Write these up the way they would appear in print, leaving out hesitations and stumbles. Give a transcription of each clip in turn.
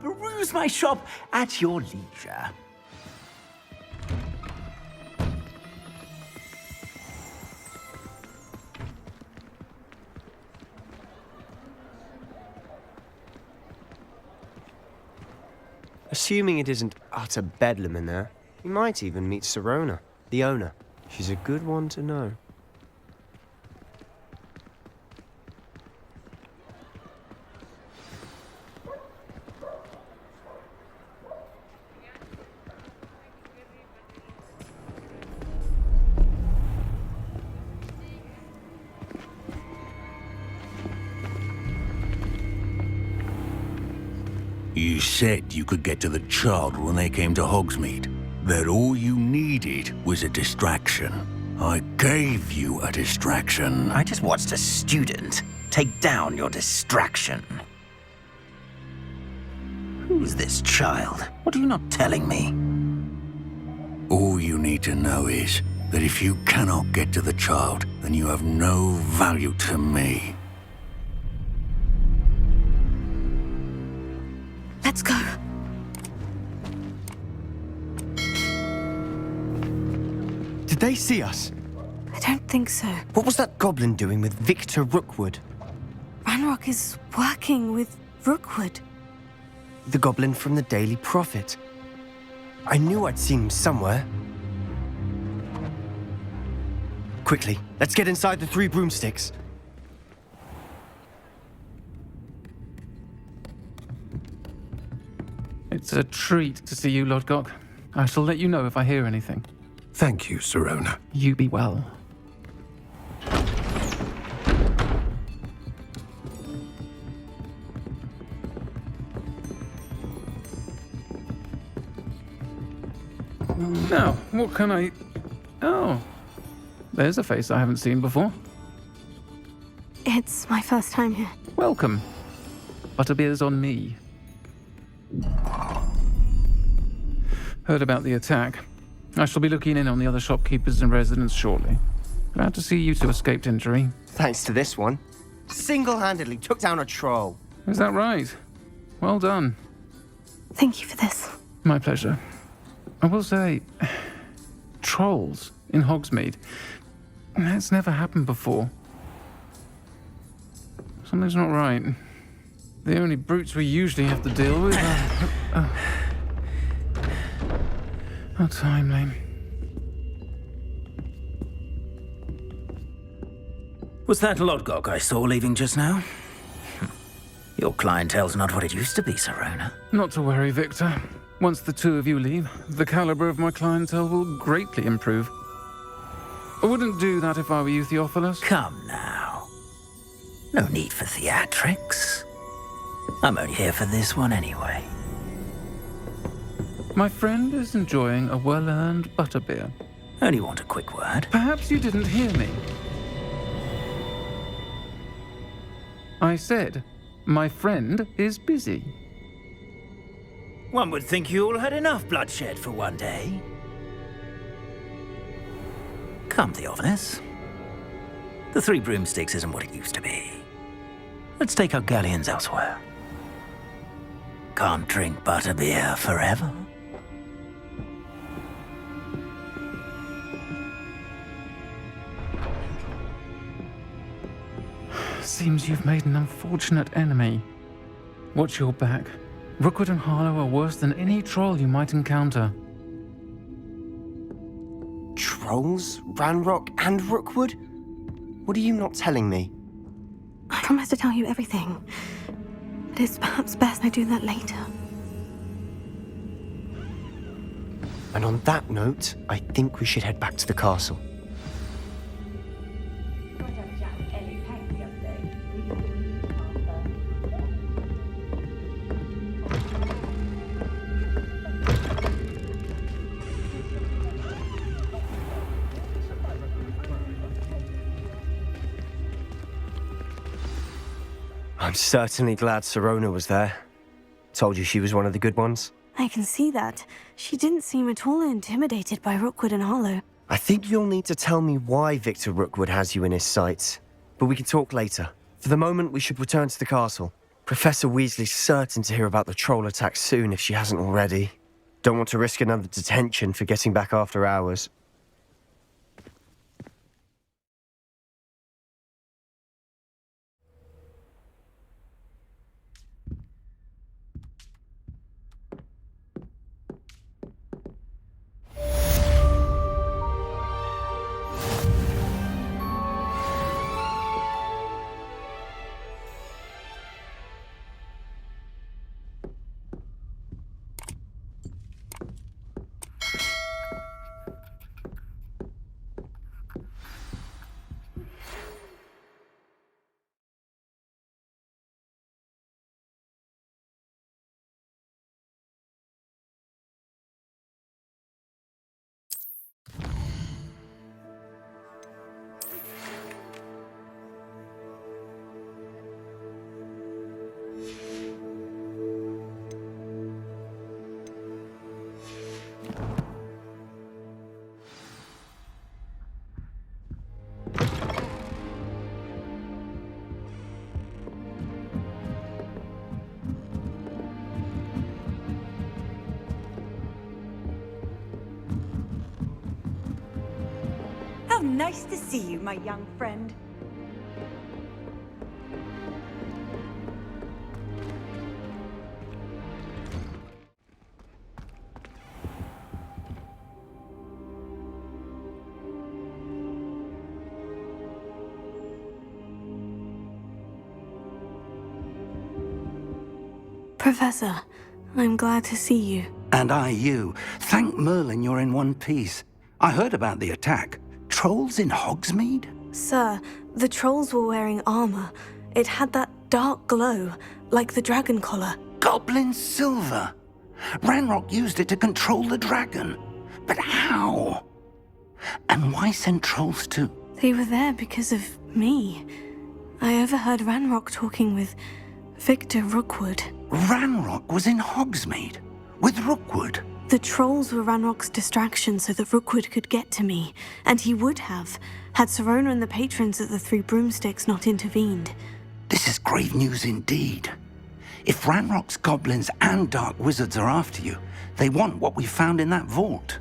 to peruse my shop at your leisure. Assuming it isn't utter bedlam in there, we might even meet Sirona, the owner. She's a good one to know. You said you could get to the child when they came to Hogsmeade. That all you needed was a distraction. I gave you a distraction. I just watched a student take down your distraction. Who's this child? What are you not telling me? All you need to know is that if you cannot get to the child, then you have no value to me. Let's go. Did they see us? I don't think so. What was that goblin doing with Victor Rookwood? Ranrock is working with Rookwood. The goblin from the Daily Prophet. I knew I'd seen him somewhere. Quickly, let's get inside the 3 broomsticks. It's a treat to see you, Lodgok. I shall let you know if I hear anything. Thank you, Sirona. You be well. Now, what can I... Oh, there's a face I haven't seen before. It's my first time here. Welcome. Butterbeer's on me. Heard about the attack. I shall be looking in on the other shopkeepers and residents shortly. Glad to see you two escaped injury. Thanks to this one. Single-handedly took down a troll. Is that right? Well done. Thank you for this. My pleasure. I will say, trolls in Hogsmeade. That's never happened before. Something's not right. The only brutes we usually have to deal with are... How timely. Was that Lodgok I saw leaving just now? Your clientele's not what it used to be, Sirona. Not to worry, Victor. Once the two of you leave, the caliber of my clientele will greatly improve. I wouldn't do that if I were you, Theophilus. Come now. No need for theatrics. I'm only here for this one anyway. My friend is enjoying a well-earned butterbeer. Only want a quick word. Perhaps you didn't hear me. I said, my friend is busy. One would think you all had enough bloodshed for one day. Come, Theophilus. The 3 broomsticks isn't what it used to be. Let's take our galleons elsewhere. Can't drink butterbeer forever. Seems you've made an unfortunate enemy. Watch your back. Rookwood and Harlow are worse than any troll you might encounter. Trolls? Ranrock and Rookwood? What are you not telling me? I promise to tell you everything. But it's perhaps best I do that later. And on that note, I think we should head back to the castle. I'm certainly glad Sirona was there. Told you she was one of the good ones. I can see that. She didn't seem at all intimidated by Rookwood and Harlow. I think you'll need to tell me why Victor Rookwood has you in his sights. But we can talk later. For the moment, we should return to the castle. Professor Weasley's certain to hear about the troll attack soon if she hasn't already. Don't want to risk another detention for getting back after hours. How nice to see you, my young friend. Professor, I'm glad to see you. And I you. Thank Merlin you're in one piece. I heard about the attack. Trolls in Hogsmeade? Sir, the trolls were wearing armor. It had that dark glow, like the dragon collar. Goblin silver! Ranrock used it to control the dragon. But how? And why send trolls to... They were there because of me. I overheard Ranrock talking with Victor Rookwood. Ranrock was in Hogsmeade? With Rookwood? The trolls were Ranrock's distraction so that Rookwood could get to me, and he would have, had Sirona and the patrons at the Three Broomsticks not intervened. This is grave news indeed. If Ranrock's goblins and dark wizards are after you, they want what we found in that vault.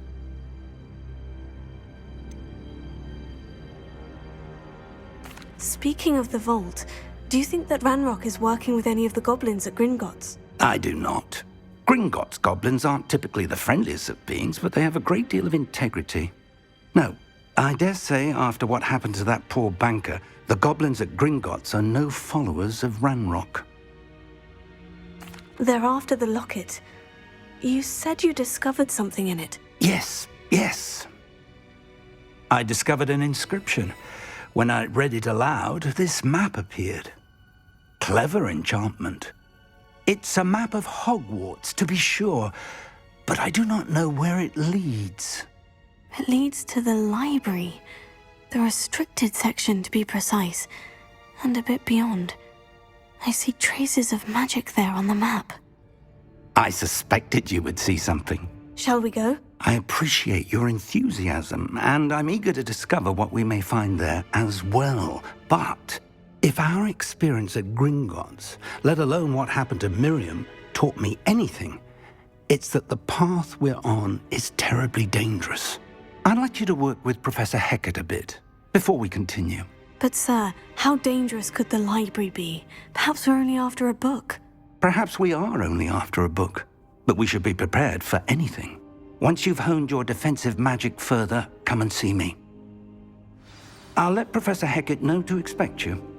Speaking of the vault, do you think that Ranrock is working with any of the goblins at Gringotts? I do not. Gringotts goblins aren't typically the friendliest of beings, but they have a great deal of integrity. No, I dare say after what happened to that poor banker, the goblins at Gringotts are no followers of Ranrock. They're after the locket. You said you discovered something in it. Yes. I discovered an inscription. When I read it aloud, this map appeared. Clever enchantment. It's a map of Hogwarts, to be sure, but I do not know where it leads. It leads to the library. The restricted section, to be precise, and a bit beyond. I see traces of magic there on the map. I suspected you would see something. Shall we go? I appreciate your enthusiasm, and I'm eager to discover what we may find there as well. But if our experience at Gringotts, let alone what happened to Miriam, taught me anything, it's that the path we're on is terribly dangerous. I'd like you to work with Professor Hecat a bit before we continue. But sir, how dangerous could the library be? Perhaps we're only after a book. Perhaps we are only after a book, but we should be prepared for anything. Once you've honed your defensive magic further, come and see me. I'll let Professor Hecat know to expect you.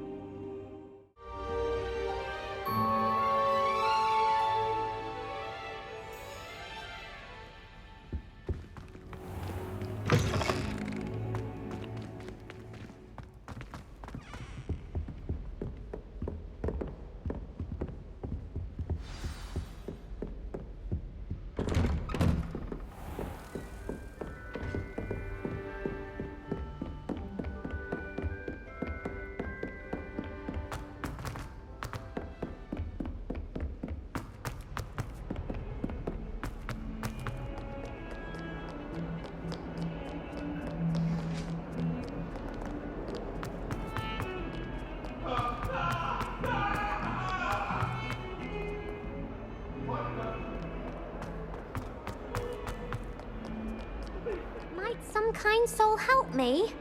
Guardian Soul help me?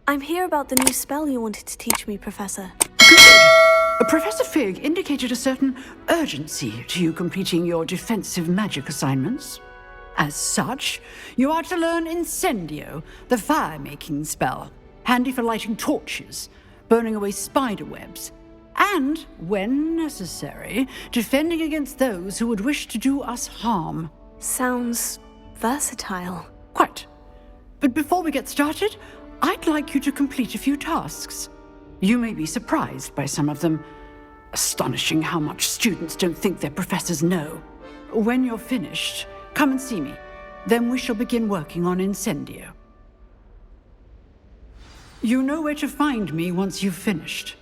I'm here about the new spell you wanted to teach me, Professor. Professor Fig indicated a certain urgency to you completing your defensive magic assignments. As such, you are to learn Incendio, the fire-making spell, handy for lighting torches, burning away spider webs, and, when necessary, defending against those who would wish to do us harm. Sounds versatile. Quite. But before we get started, I'd like you to complete a few tasks. You may be surprised by some of them. Astonishing how much students don't think their professors know. When you're finished, come and see me. Then we shall begin working on Incendio. You know where to find me once you've finished.